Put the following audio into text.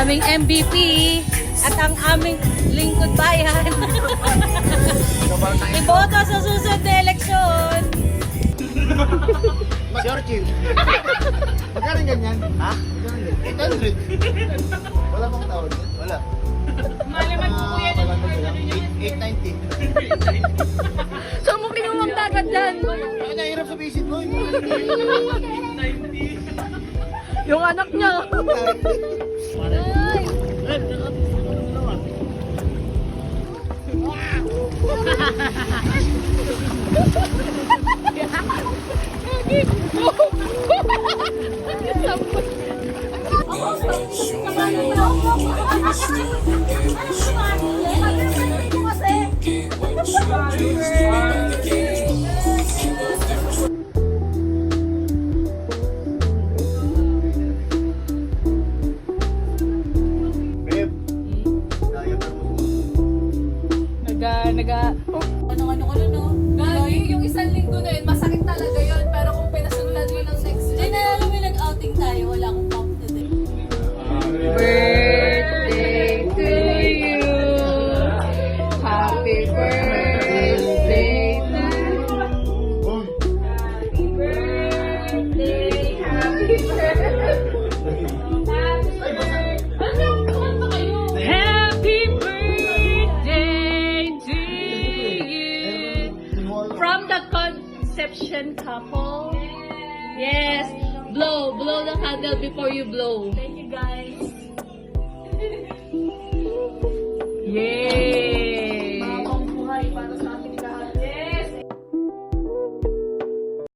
aming MVP at ang aming lingkod bayan. Iboto sa susunod na eleksyon. Sure, Chief. Magkano ganyan? Ha? 800. Wala bang tawad? Wala. Malaman po kuya ng 890. So, mukling mo ang dagat dyan. Ay, nahirap sa visit mo. Yung anak niya. Babe, kaya pa mo. Ano, no? Gagi, yung isang linggo na yun, masakit talaga yun. Pero kung pinasulan mo ng next Hindi na alam mo nag-outing tayo. Wala akong pump today. birthday to you. Happy birthday to you. Uy, Happy birthday. Happy birthday. Happy birthday to you. From the conception couple. Yes. Blow the candle before you blow. Thank you guys.